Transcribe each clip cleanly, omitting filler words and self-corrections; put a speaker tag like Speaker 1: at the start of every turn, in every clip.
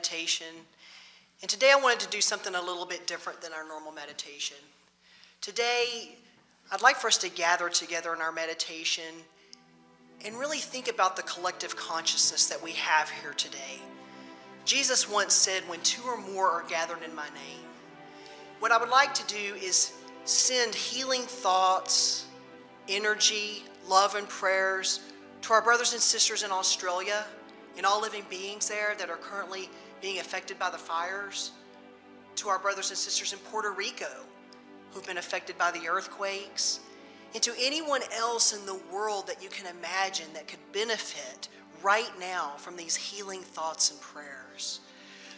Speaker 1: meditation. And today I wanted to do something a little bit different than our normal meditation. Today, I'd like for us to gather together in our meditation and really think about the collective consciousness that we have here today. Jesus once said, when two or more are gathered in my name. What I would like to do is send healing thoughts, energy, love, and prayers to our brothers and sisters in Australia and all living beings there that are currently being affected by the fires, to our brothers and sisters in Puerto Rico who've been affected by the earthquakes, and to anyone else in the world that you can imagine that could benefit right now from these healing thoughts and prayers.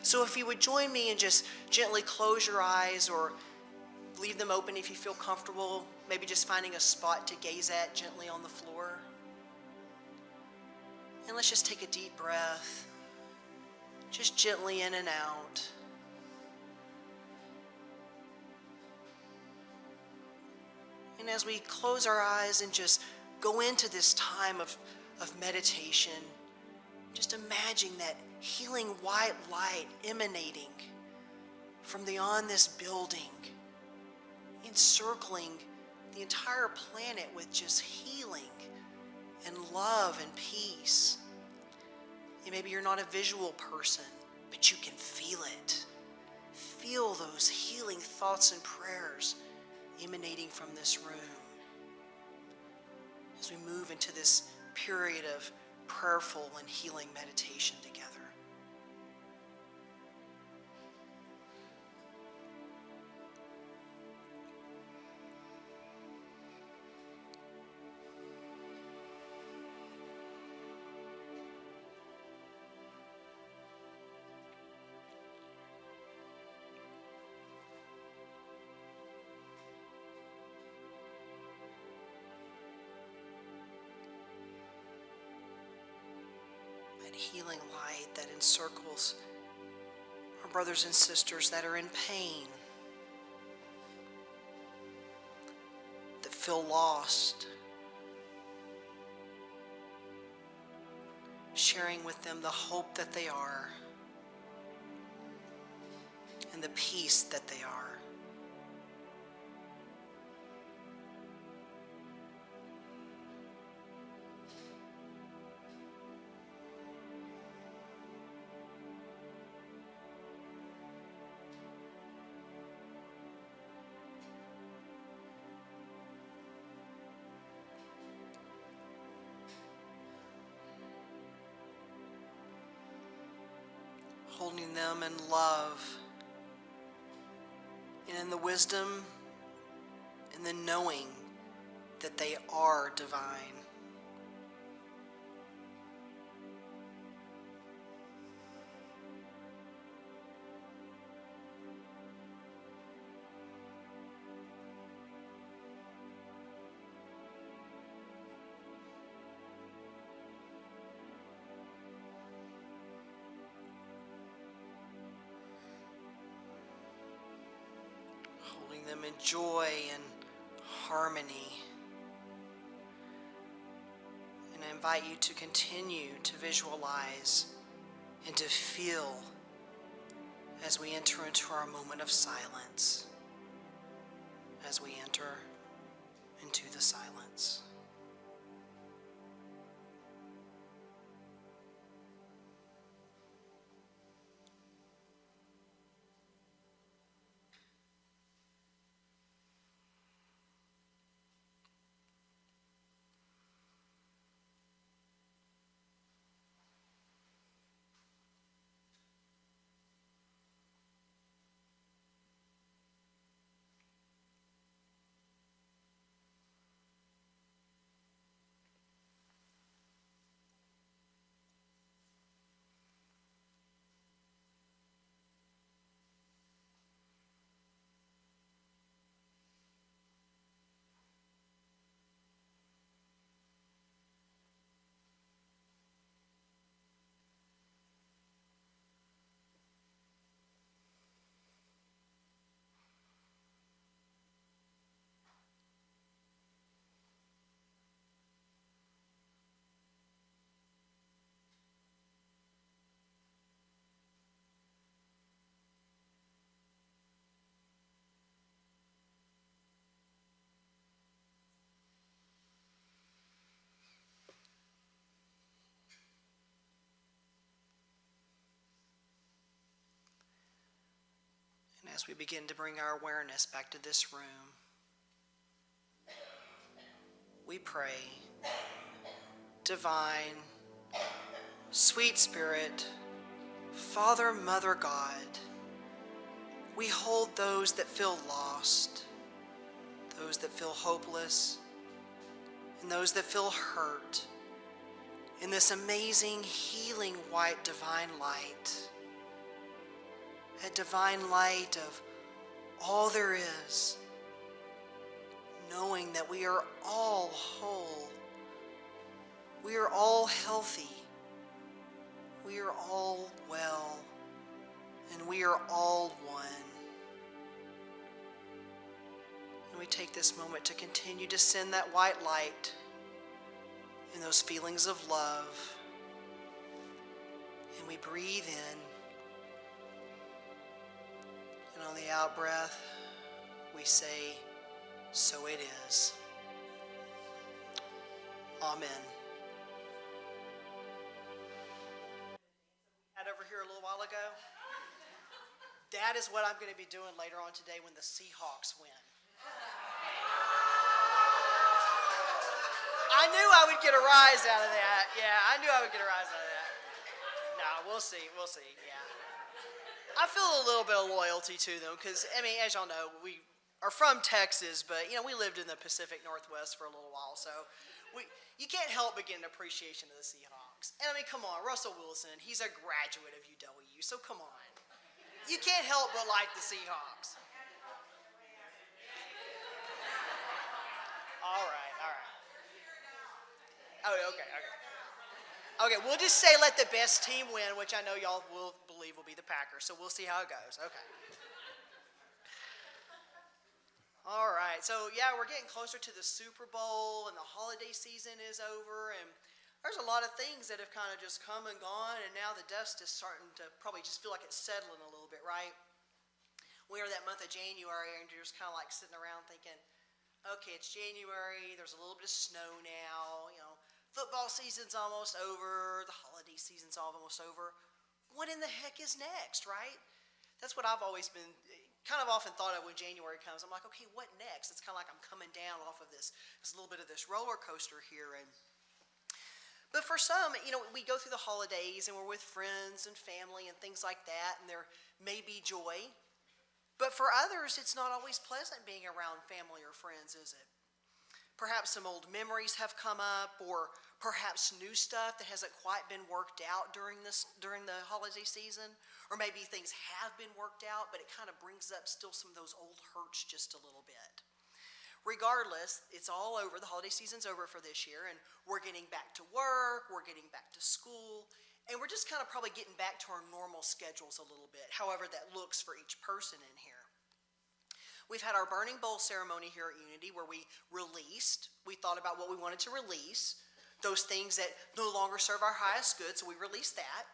Speaker 1: So if you would join me and just gently close your eyes or leave them open if you feel comfortable, maybe just finding a spot to gaze at gently on the floor. And let's just take a deep breath, just gently in and out. And as we close our eyes and just go into this time of meditation, just imagine that healing white light emanating from beyond this building, encircling the entire planet with just healing and love and peace. And maybe you're not a visual person, but you can feel it. Feel those healing thoughts and prayers emanating from this room as we move into this period of prayerful and healing meditation together. Healing light that encircles our brothers and sisters that are in pain, that feel lost, sharing with them the hope that they are and the peace that they are. Holding them in love and in the wisdom and the knowing that they are divine. Holding them in joy and harmony. And I invite you to continue to visualize and to feel as we enter into our moment of silence, as we enter into the silence. as we begin to bring our awareness back to this room, we pray, divine, sweet Spirit, Father, Mother, God, we hold those that feel lost, those that feel hopeless, and those that feel hurt in this amazing, healing, white, divine light. A divine light of all there is, knowing that we are all whole, we are all healthy, we are all well, and we are all one. And we take this moment to continue to send that white light and those feelings of love. And we breathe in. And on the out breath, we say, so it is. Amen. Had over here a little while ago. That is what I'm going to be doing later on today when the Seahawks win. I knew I would get a rise out of that. Yeah, I knew I would get a rise out of that. No, we'll see, yeah. I feel a little bit of loyalty to them because, I mean, as y'all know, we are from Texas, but, you know, we lived in the Pacific Northwest for a little while, so you can't help but get an appreciation of the Seahawks. And, I mean, come on, Russell Wilson, he's a graduate of UW, so come on. You can't help but like the Seahawks. All right. Oh, okay. Okay, we'll just say let the best team win, which I know y'all will believe will be the Packers, so we'll see how it goes. Okay. All right, so yeah, we're getting closer to the Super Bowl, and the holiday season is over, and there's a lot of things that have kind of just come and gone, and now the dust is starting to probably just feel like it's settling a little bit, right? We are that month of January, and you're just kind of like sitting around thinking, okay, it's January, there's a little bit of snow now, you know, football season's almost over, the holiday season's almost over. What in the heck is next, right? That's what I've always been kind of often thought of when January comes. I'm like, okay, what next? It's kind of like I'm coming down off of this little bit of this roller coaster here. But for some, you know, we go through the holidays and we're with friends and family and things like that, and there may be joy. But for others, it's not always pleasant being around family or friends, is it? Perhaps some old memories have come up, or perhaps new stuff that hasn't quite been worked out during the holiday season, or maybe things have been worked out, but it kind of brings up still some of those old hurts just a little bit. Regardless, it's all over. The holiday season's over for this year, and we're getting back to work, we're getting back to school, and we're just kind of probably getting back to our normal schedules a little bit, however that looks for each person in here. We've had our burning bowl ceremony here at Unity where we thought about what we wanted to release, those things that no longer serve our highest good, so we released that.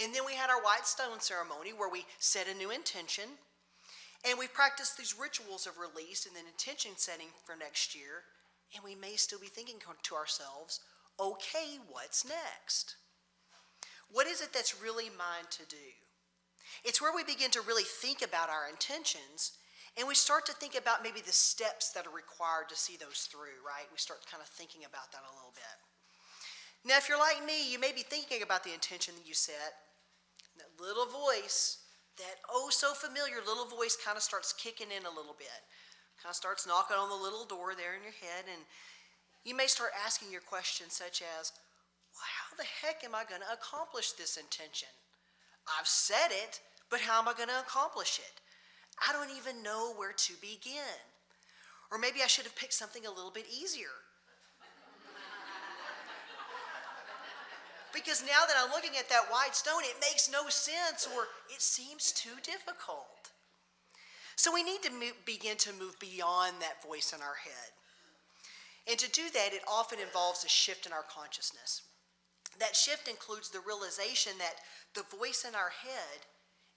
Speaker 1: And then we had our white stone ceremony where we set a new intention, and we've practiced these rituals of release and then intention setting for next year, and we may still be thinking to ourselves, okay, what's next? What is it that's really mine to do? It's where we begin to really think about our intentions, and we start to think about maybe the steps that are required to see those through, right? We start kind of thinking about that a little bit. Now, if you're like me, you may be thinking about the intention that you set. That little voice, that oh so familiar little voice kind of starts kicking in a little bit. Kind of starts knocking on the little door there in your head, and you may start asking your questions such as, well, how the heck am I going to accomplish this intention? I've said it, but how am I going to accomplish it? I don't even know where to begin. Or maybe I should have picked something a little bit easier. Because now that I'm looking at that white stone, it makes no sense, or it seems too difficult. So we need to begin to move beyond that voice in our head. And to do that, it often involves a shift in our consciousness. That shift includes the realization that the voice in our head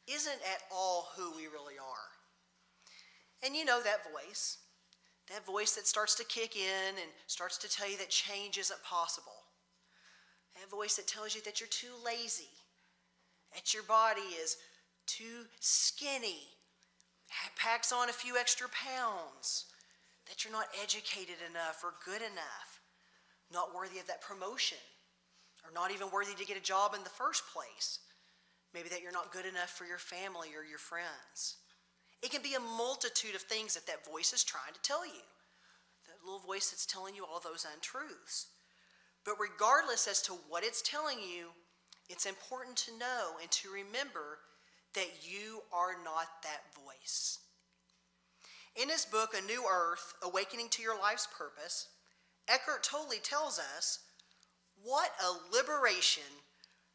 Speaker 1: isn't at all who we really are. And you know that voice that starts to kick in and starts to tell you that change isn't possible. That voice that tells you that you're too lazy, that your body is too skinny, packs on a few extra pounds, that you're not educated enough or good enough, not worthy of that promotion, or not even worthy to get a job in the first place. Maybe that you're not good enough for your family or your friends. It can be a multitude of things that voice is trying to tell you. That little voice that's telling you all those untruths. But regardless as to what it's telling you, it's important to know and to remember that you are not that voice. In his book, A New Earth, Awakening to Your Life's Purpose, Eckhart Tolle tells us, what a liberation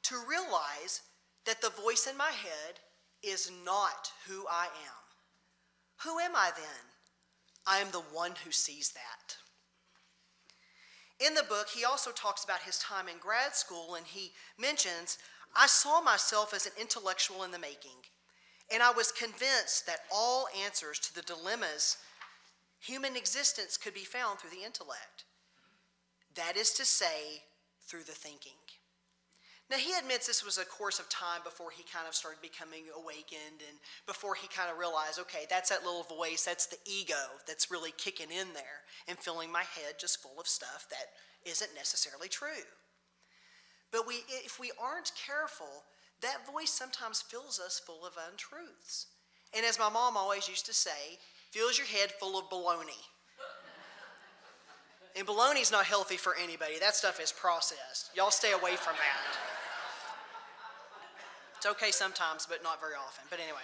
Speaker 1: to realize that the voice in my head is not who I am. Who am I then? I am the one who sees that. In the book, he also talks about his time in grad school, and he mentions, I saw myself as an intellectual in the making, and I was convinced that all answers to the dilemmas human existence could be found through the intellect. That is to say, through the thinking. Now, he admits this was a course of time before he kind of started becoming awakened and before he kind of realized, okay, that's that little voice, that's the ego that's really kicking in there and filling my head just full of stuff that isn't necessarily true. But if we aren't careful, that voice sometimes fills us full of untruths. And as my mom always used to say, fills your head full of baloney. And bologna's not healthy for anybody. That stuff is processed. Y'all stay away from that. It's okay sometimes, but not very often. But anyway.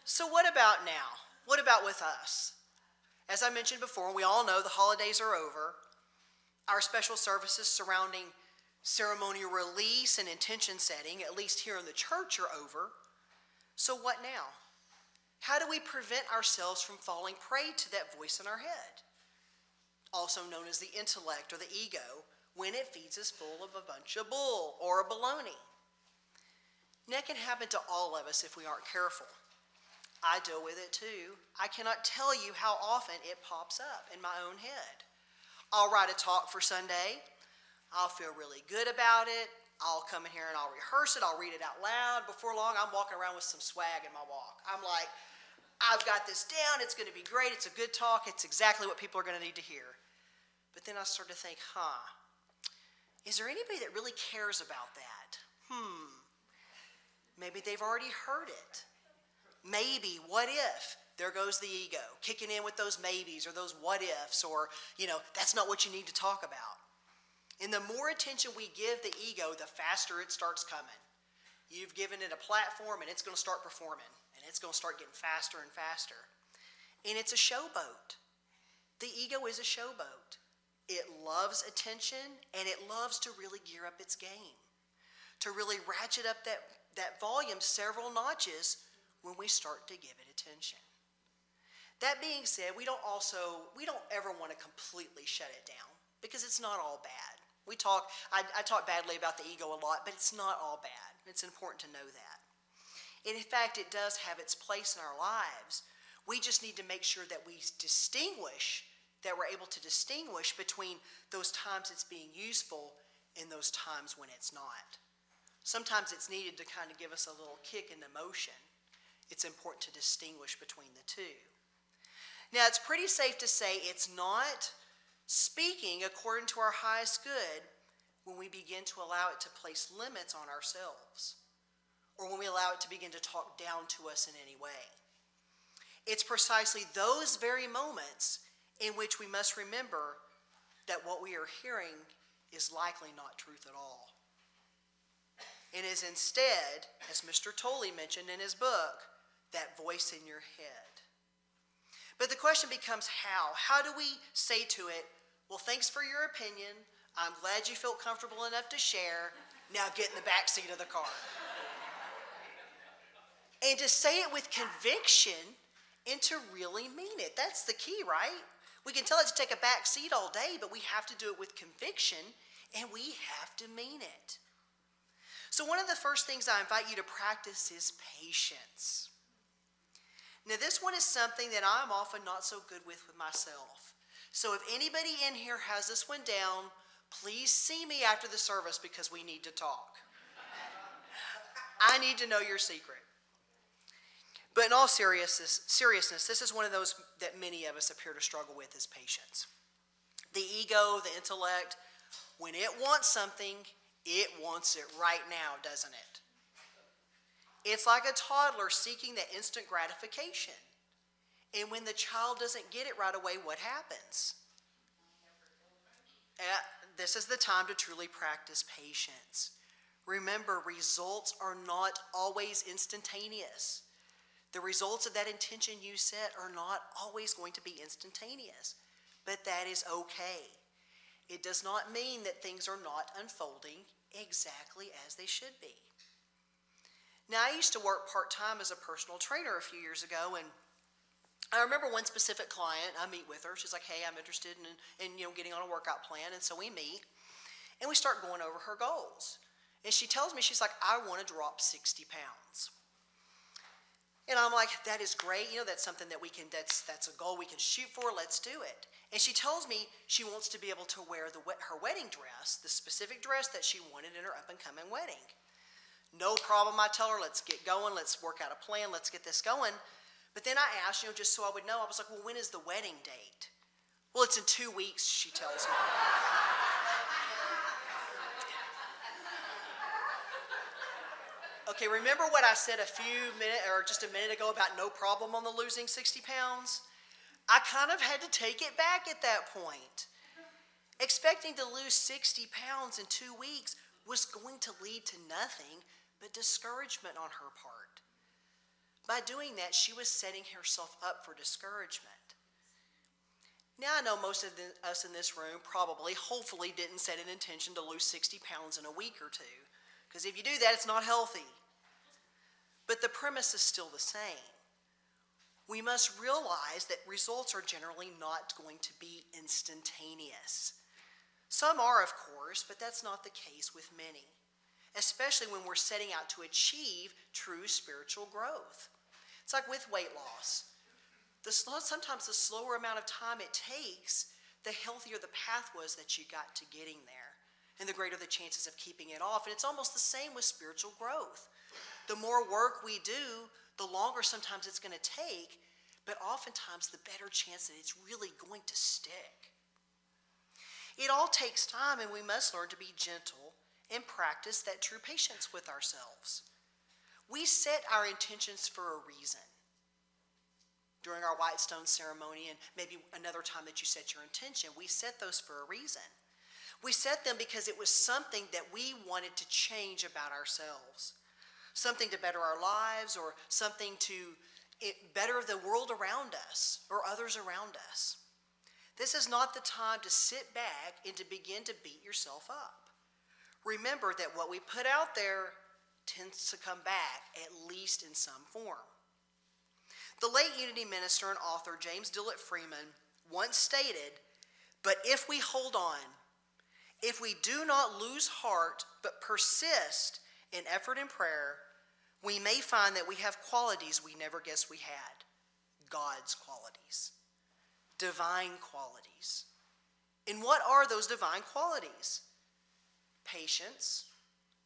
Speaker 1: So what about now? What about with us? As I mentioned before, we all know the holidays are over. Our special services surrounding ceremonial release and intention setting, at least here in the church, are over. So what now? How do we prevent ourselves from falling prey to that voice in our head, also known as the intellect or the ego, when it feeds us full of a bunch of bull or a baloney? And that can happen to all of us if we aren't careful. I deal with it too. I cannot tell you how often it pops up in my own head. I'll write a talk for Sunday. I'll feel really good about it. I'll come in here and I'll rehearse it. I'll read it out loud. Before long, I'm walking around with some swag in my walk. I'm like, I've got this down. It's going to be great. It's a good talk. It's exactly what people are going to need to hear. But then I start to think, is there anybody that really cares about that? Maybe they've already heard it. Maybe, what if? There goes the ego, kicking in with those maybes or those what ifs or, that's not what you need to talk about. And the more attention we give the ego, the faster it starts coming. You've given it a platform and it's going to start performing. And it's going to start getting faster and faster. And it's a showboat. The ego is a showboat. It loves attention and it loves to really gear up its game. To really ratchet up that volume several notches when we start to give it attention. That being said, we don't ever want to completely shut it down because it's not all bad. I talk badly about the ego a lot, but it's not all bad. It's important to know that. And in fact, it does have its place in our lives. We just need to make sure that we're able to distinguish between those times it's being useful and those times when it's not. Sometimes it's needed to kind of give us a little kick in the motion. It's important to distinguish between the two. Now, it's pretty safe to say it's not speaking according to our highest good when we begin to allow it to place limits on ourselves or when we allow it to begin to talk down to us in any way. It's precisely those very moments in which we must remember that what we are hearing is likely not truth at all. It is instead, as Mr. Tolle mentioned in his book, that voice in your head. But the question becomes how? How do we say to it, well, thanks for your opinion. I'm glad you felt comfortable enough to share. Now get in the back seat of the car. And to say it with conviction and to really mean it. That's the key, right? We can tell it to take a back seat all day, but we have to do it with conviction and we have to mean it. So one of the first things I invite you to practice is patience. Now this one is something that I'm often not so good with myself. So if anybody in here has this one down, please see me after the service because we need to talk. I need to know your secret. But in all seriousness, this is one of those that many of us appear to struggle with as patients. The ego, the intellect, when it wants something, it wants it right now, doesn't it? It's like a toddler seeking that instant gratification. And when the child doesn't get it right away, what happens? This is the time to truly practice patience. Remember, results are not always instantaneous. The results of that intention you set are not always going to be instantaneous, but that is okay. It does not mean that things are not unfolding exactly as they should be. Now, I used to work part-time as a personal trainer a few years ago, and I remember one specific client. I meet with her. She's like, hey, I'm interested in getting on a workout plan, and so we meet, and we start going over her goals. And she tells me, she's like, I want to drop 60 pounds. And I'm like, that is great. That's something that we can, that's a goal we can shoot for. Let's do it. And she tells me she wants to be able to wear her wedding dress, the specific dress that she wanted in her up-and-coming wedding. No problem. I tell her, let's get going. Let's work out a plan. Let's get this going. But then I asked, just so I would know, I was like, well, when is the wedding date? Well, it's in 2 weeks, she tells me. Okay, remember what I said just a minute ago about no problem on the losing 60 pounds? I kind of had to take it back at that point. Expecting to lose 60 pounds in 2 weeks was going to lead to nothing but discouragement on her part. By doing that, she was setting herself up for discouragement. Now, I know most of us in this room probably, hopefully, didn't set an intention to lose 60 pounds in a week or two. Because if you do that, it's not healthy. But the premise is still the same. We must realize that results are generally not going to be instantaneous. Some are, of course, but that's not the case with many, especially when we're setting out to achieve true spiritual growth. It's like with weight loss. Sometimes the slower amount of time it takes, the healthier the path was that you got to getting there, and the greater the chances of keeping it off. And it's almost the same with spiritual growth. The more work we do, the longer sometimes it's going to take, but oftentimes the better chance that it's really going to stick. It all takes time, and we must learn to be gentle and practice that true patience with ourselves. We set our intentions for a reason. During our white stone ceremony, and maybe another time that you set your intention, we set those for a reason. We set them because it was something that we wanted to change about ourselves. Something to better our lives, or something to better the world around us or others around us. This is not the time to sit back and to begin to beat yourself up. Remember that what we put out there tends to come back, at least in some form. The late Unity minister and author James Dillett Freeman once stated, "But if we hold on, if we do not lose heart but persist in effort and prayer, we may find that we have qualities we never guessed we had. God's qualities, divine qualities." And what are those divine qualities? Patience,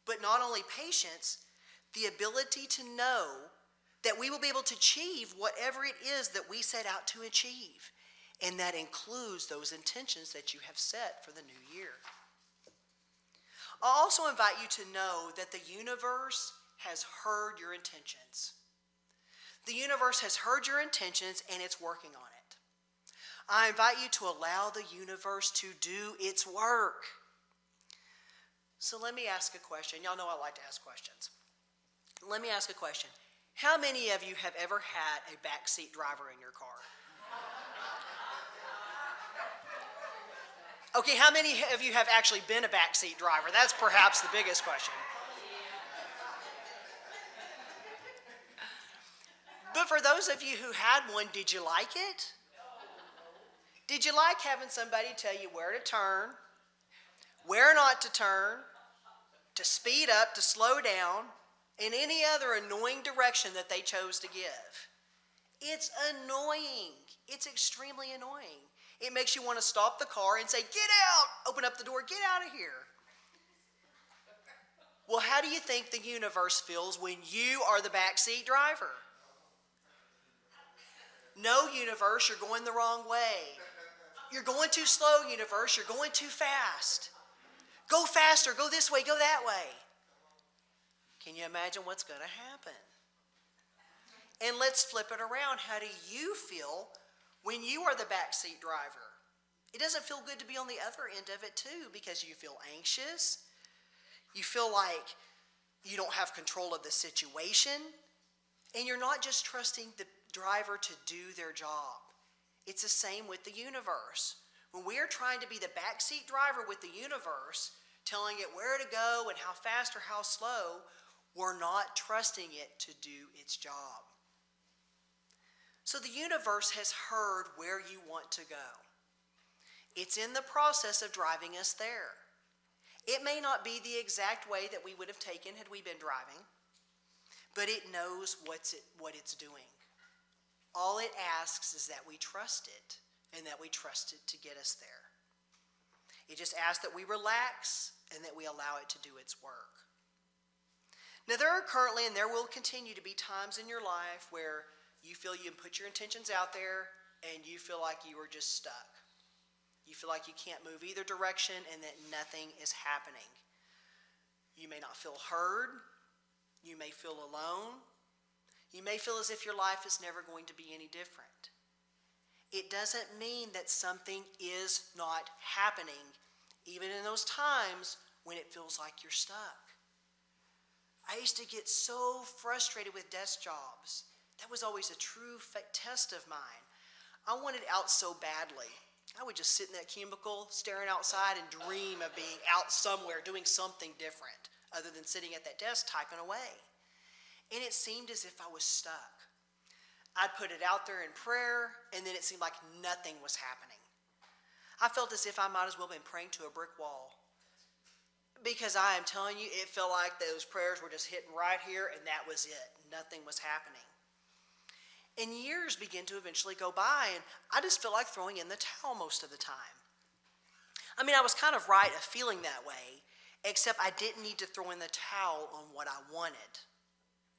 Speaker 1: but not only patience, the ability to know that we will be able to achieve whatever it is that we set out to achieve. And that includes those intentions that you have set for the new year. I'll also invite you to know that the universe has heard your intentions. The universe has heard your intentions, and it's working on it. I invite you to allow the universe to do its work. So let me ask a question. Y'all know I like to ask questions. Let me ask a question. How many of you have ever had a backseat driver in your car? Okay, how many of you have actually been a backseat driver? That's perhaps the biggest question. But for those of you who had one, did you like it? Did you like having somebody tell you where to turn, where not to turn, to speed up, to slow down, in any other annoying direction that they chose to give? It's annoying. It's extremely annoying. It makes you want to stop the car and say, "Get out!" Open up the door, "Get out of here." Well, how do you think the universe feels when you are the backseat driver? No, universe, you're going the wrong way. You're going too slow, universe. You're going too fast. Go faster. Go this way. Go that way. Can you imagine what's going to happen? And let's flip it around. How do you feel when you are the backseat driver? It doesn't feel good to be on the other end of it too, because you feel anxious. You feel like you don't have control of the situation. And you're not just trusting the driver to do their job. It's the same with the universe. When we are trying to be the backseat driver with the universe, telling it where to go and how fast or how slow, we're not trusting it to do its job. So the universe has heard where you want to go. It's in the process of driving us there. It may not be the exact way that we would have taken had we been driving, but it knows what it's doing. All it asks is that we trust it, and that we trust it to get us there. It just asks that we relax and that we allow it to do its work. Now, there are currently and there will continue to be times in your life where you feel you can put your intentions out there and you feel like you are just stuck. You feel like you can't move either direction and that nothing is happening. You may not feel heard. You may feel alone. You may feel as if your life is never going to be any different. It doesn't mean that something is not happening, even in those times when it feels like you're stuck. I used to get so frustrated with desk jobs. That was always a true test of mine. I wanted out so badly. I would just sit in that cubicle, staring outside, and dream of being out somewhere doing something different other than sitting at that desk typing away. And it seemed as if I was stuck. I'd put it out there in prayer, and then it seemed like nothing was happening. I felt as if I might as well have been praying to a brick wall. Because I am telling you, it felt like those prayers were just hitting right here, and that was it. Nothing was happening. And years began to eventually go by, and I just felt like throwing in the towel most of the time. I mean, I was kind of right of feeling that way, except I didn't need to throw in the towel on what I wanted,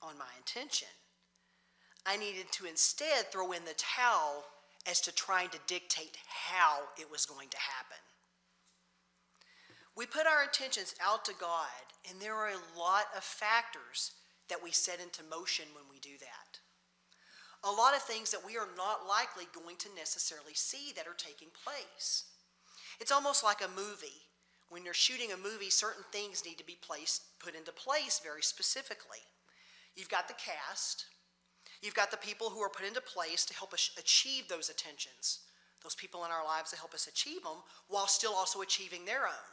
Speaker 1: on my intention. I needed to instead throw in the towel as to trying to dictate how it was going to happen. We put our intentions out to God, and there are a lot of factors that we set into motion when we do that. A lot of things that we are not likely going to necessarily see that are taking place. It's almost like a movie. When you're shooting a movie, certain things need to be put into place very specifically. You've got the cast. You've got the people who are put into place to help us achieve those intentions. Those people in our lives that help us achieve them while still also achieving their own.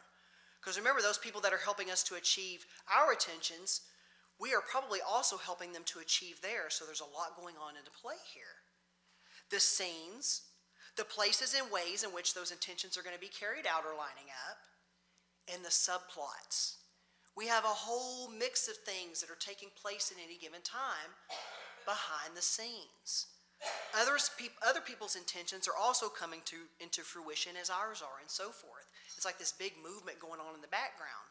Speaker 1: Because remember, those people that are helping us to achieve our intentions, we are probably also helping them to achieve theirs. So there's a lot going on into play here. The scenes, the places and ways in which those intentions are going to be carried out are lining up, and the subplots. We have a whole mix of things that are taking place at any given time behind the scenes. Other people's intentions are also coming into fruition as ours are, and so forth. It's like this big movement going on in the background.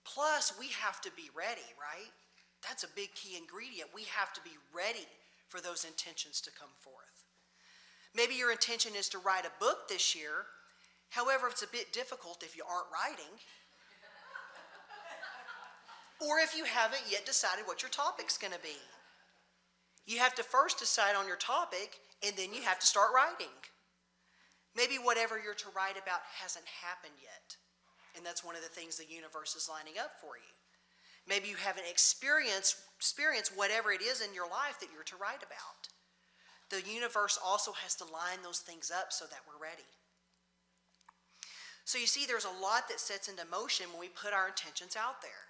Speaker 1: Plus, we have to be ready, right? That's a big key ingredient. We have to be ready for those intentions to come forth. Maybe your intention is to write a book this year. However, it's a bit difficult if you aren't writing. Or if you haven't yet decided what your topic's going to be. You have to first decide on your topic, and then you have to start writing. Maybe whatever you're to write about hasn't happened yet. And that's one of the things the universe is lining up for you. Maybe you haven't experienced whatever it is in your life that you're to write about. The universe also has to line those things up so that we're ready. So you see, there's a lot that sets into motion when we put our intentions out there.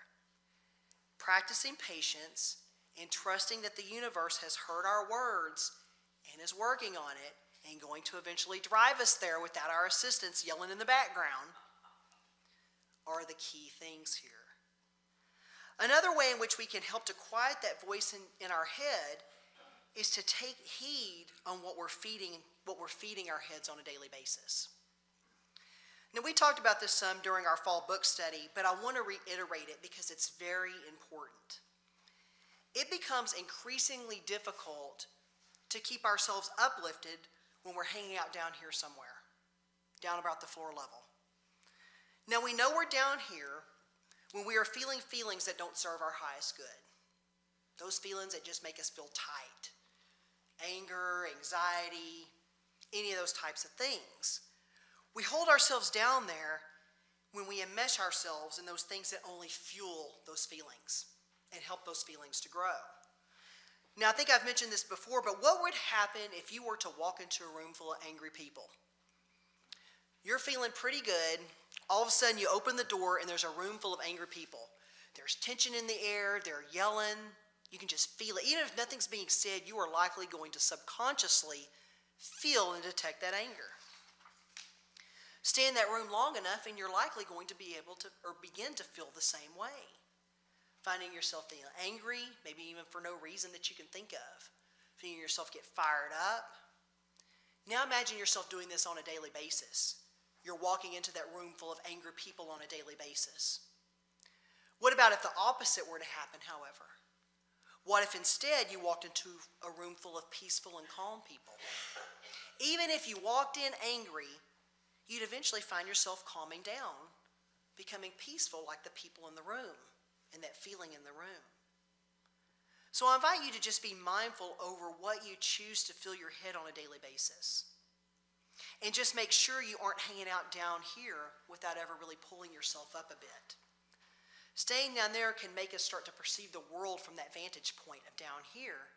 Speaker 1: Practicing patience and trusting that the universe has heard our words and is working on it and going to eventually drive us there without our assistance yelling in the background are the key things here. Another way in which we can help to quiet that voice in our head is to take heed on what we're feeding our heads on a daily basis. Now, we talked about this some during our fall book study, but I want to reiterate it because it's very important. It becomes increasingly difficult to keep ourselves uplifted when we're hanging out down here somewhere, down about the floor level. Now we know we're down here when we are feeling feelings that don't serve our highest good. Those feelings that just make us feel tight. Anger, anxiety, any of those types of things. We hold ourselves down there when we enmesh ourselves in those things that only fuel those feelings and help those feelings to grow. Now, I think I've mentioned this before, but what would happen if you were to walk into a room full of angry people? You're feeling pretty good. All of a sudden, you open the door, and there's a room full of angry people. There's tension in the air. They're yelling. You can just feel it. Even if nothing's being said, you are likely going to subconsciously feel and detect that anger. Stay in that room long enough, and you're likely going to be able to, or begin to feel the same way. Finding yourself feeling angry, maybe even for no reason that you can think of. Feeling yourself get fired up. Now imagine yourself doing this on a daily basis. You're walking into that room full of angry people on a daily basis. What about if the opposite were to happen, however? What if instead you walked into a room full of peaceful and calm people? Even if you walked in angry, you'd eventually find yourself calming down, becoming peaceful like the people in the room and that feeling in the room. So I invite you to just be mindful over what you choose to fill your head on a daily basis. And just make sure you aren't hanging out down here without ever really pulling yourself up a bit. Staying down there can make us start to perceive the world from that vantage point of down here.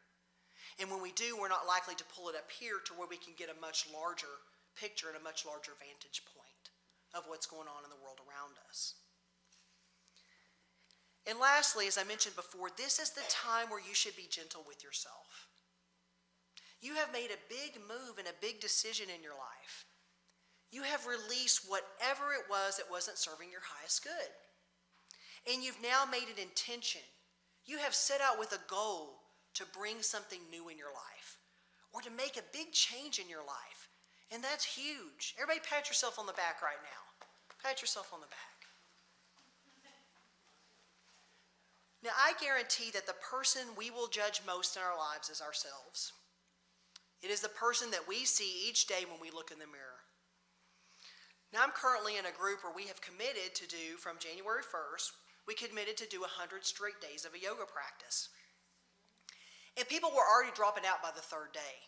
Speaker 1: And when we do, we're not likely to pull it up here to where we can get a much larger picture and a much larger vantage point of what's going on in the world around us. And lastly, as I mentioned before, this is the time where you should be gentle with yourself. You have made a big move and a big decision in your life. You have released whatever it was that wasn't serving your highest good. And you've now made an intention. You have set out with a goal to bring something new in your life or to make a big change in your life. And that's huge. Everybody pat yourself on the back right now. Pat yourself on the back. Now, I guarantee that the person we will judge most in our lives is ourselves. It is the person that we see each day when we look in the mirror. Now, I'm currently in a group where we have committed to do, from January 1st, we committed to do 100 straight days of a yoga practice. And people were already dropping out by the third day.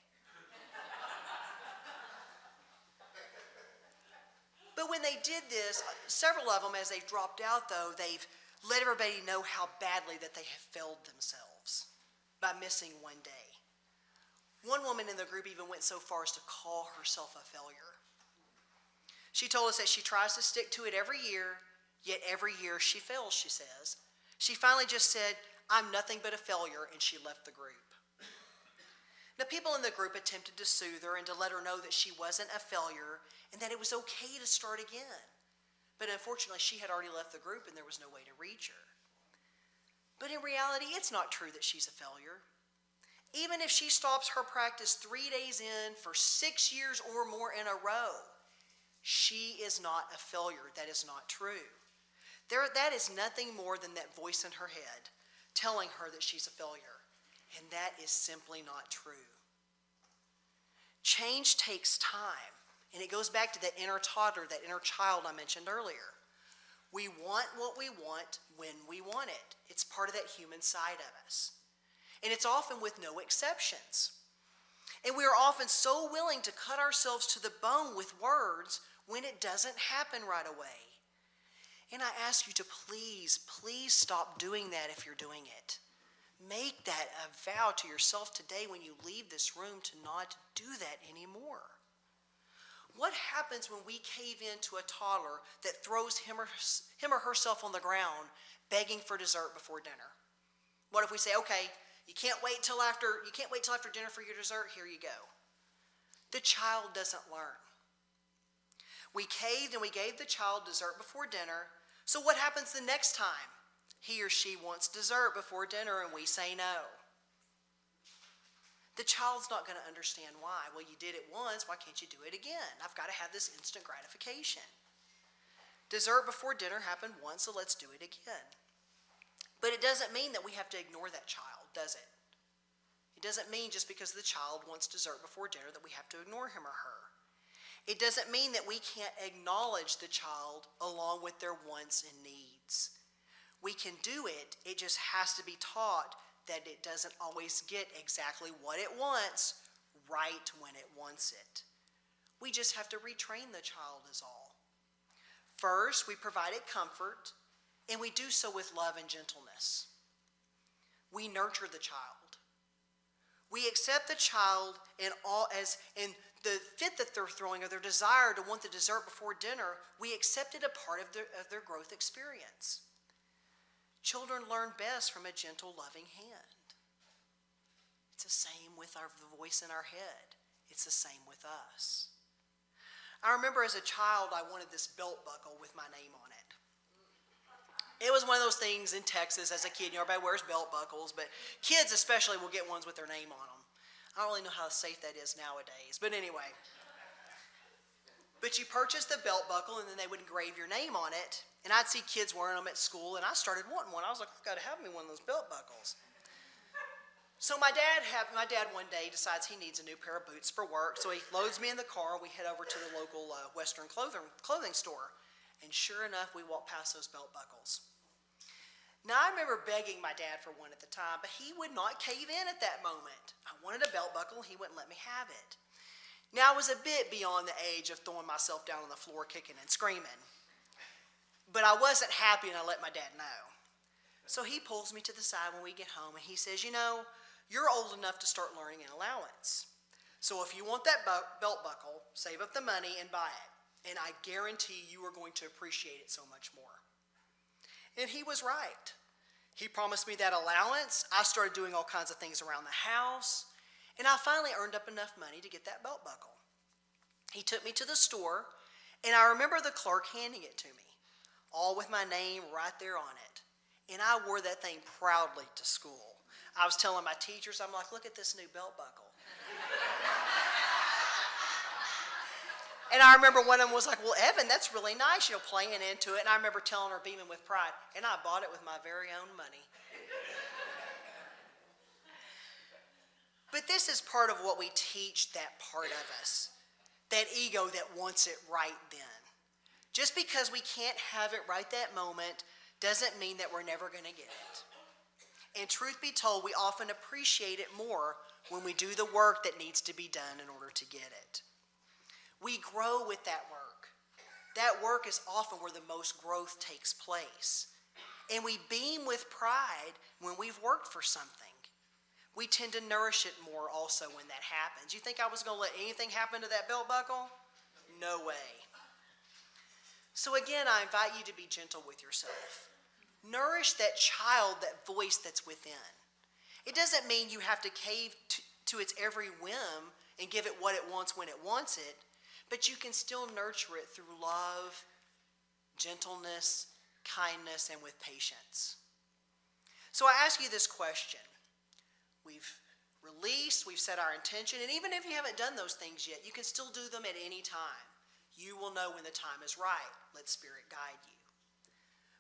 Speaker 1: But when they did this, several of them, as they've dropped out though, they've let everybody know how badly that they have failed themselves by missing one day. One woman in the group even went so far as to call herself a failure. She told us that she tries to stick to it every year, yet every year she fails, she says. She finally just said, "I'm nothing but a failure," and she left the group. Now, people in the group attempted to soothe her and to let her know that she wasn't a failure and that it was okay to start again. But unfortunately, she had already left the group and there was no way to reach her. But in reality, it's not true that she's a failure. Even if she stops her practice 3 days in for 6 years or more in a row, she is not a failure. That is not true. That is nothing more than that voice in her head telling her that she's a failure. And that is simply not true. Change takes time. And it goes back to that inner toddler, that inner child I mentioned earlier. We want what we want when we want it. It's part of that human side of us. And it's often with no exceptions. And we are often so willing to cut ourselves to the bone with words when it doesn't happen right away. And I ask you to please stop doing that if you're doing it. Make that a vow to yourself today when you leave this room to not do that anymore. What happens when we cave into a toddler that throws him or herself on the ground begging for dessert before dinner? What if we say, okay, you can't wait till after dinner for your dessert, here you go. The child doesn't learn. We caved and we gave the child dessert before dinner, so what happens the next time he or she wants dessert before dinner and we say no? The child's not going to understand why. Well, you did it once, why can't you do it again? I've got to have this instant gratification. Dessert before dinner happened once, so let's do it again. But it doesn't mean that we have to ignore that child, does it? It doesn't mean just because the child wants dessert before dinner that we have to ignore him or her. It doesn't mean that we can't acknowledge the child along with their wants and needs. We can do it, it just has to be taught that it doesn't always get exactly what it wants right when it wants it. We just have to retrain the child is all. First, we provide it comfort, and we do so with love and gentleness. We nurture the child. We accept the child in the fit that they're throwing or their desire to want the dessert before dinner. We accept it a part of their growth experience. Children learn best from a gentle, loving hand. It's the same with the voice in our head. It's the same with us. I remember as a child, I wanted this belt buckle with my name on it. It was one of those things in Texas as a kid, everybody wears belt buckles, but kids especially will get ones with their name on them. I don't really know how safe that is nowadays, but anyway. But you purchase the belt buckle and then they would engrave your name on it, and I'd see kids wearing them at school, and I started wanting one. I was like, I've got to have me one of those belt buckles. So my dad one day decides he needs a new pair of boots for work, so he loads me in the car, and we head over to the local Western clothing store. And sure enough, we walk past those belt buckles. Now, I remember begging my dad for one at the time, but he would not cave in at that moment. I wanted a belt buckle, he wouldn't let me have it. Now, I was a bit beyond the age of throwing myself down on the floor, kicking and screaming. But I wasn't happy, and I let my dad know. So he pulls me to the side when we get home, and he says, you're old enough to start learning an allowance. So if you want that belt buckle, save up the money and buy it. And I guarantee you are going to appreciate it so much more. And he was right. He promised me that allowance. I started doing all kinds of things around the house. And I finally earned up enough money to get that belt buckle. He took me to the store, and I remember the clerk handing it to me, all with my name right there on it. And I wore that thing proudly to school. I was telling my teachers, I'm like, look at this new belt buckle. And I remember one of them was like, well, Evin, that's really nice, playing into it. And I remember telling her, beaming with pride, and I bought it with my very own money. But this is part of what we teach that part of us, that ego that wants it right then. Just because we can't have it right that moment doesn't mean that we're never going to get it. And truth be told, we often appreciate it more when we do the work that needs to be done in order to get it. We grow with that work. That work is often where the most growth takes place. And we beam with pride when we've worked for something. We tend to nourish it more also when that happens. You think I was going to let anything happen to that belt buckle? No way. So again, I invite you to be gentle with yourself. Nourish that child, that voice that's within. It doesn't mean you have to cave to its every whim and give it what it wants when it wants it, but you can still nurture it through love, gentleness, kindness, and with patience. So I ask you this question. We've released, we've set our intention, and even if you haven't done those things yet, you can still do them at any time. You will know when the time is right. Let Spirit guide you.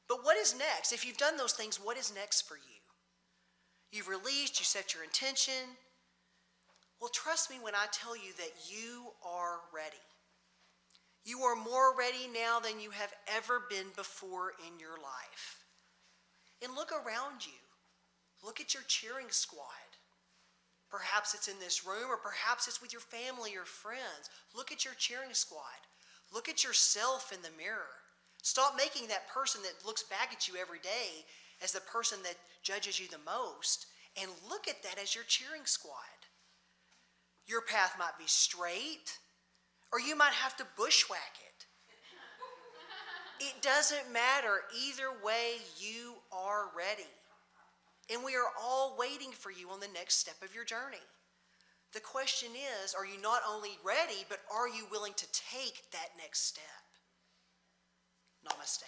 Speaker 1: But what is next? If you've done those things, what is next for you? You've released, you set your intention. Well, trust me when I tell you that you are ready. You are more ready now than you have ever been before in your life. And look around you. Look at your cheering squad. Perhaps it's in this room, or perhaps it's with your family or friends. Look at your cheering squad. Look at yourself in the mirror. Stop making that person that looks back at you every day as the person that judges you the most, and look at that as your cheering squad. Your path might be straight, or you might have to bushwhack it. It doesn't matter. Either way, you are ready. And we are all waiting for you on the next step of your journey. The question is, are you not only ready, but are you willing to take that next step? Namaste.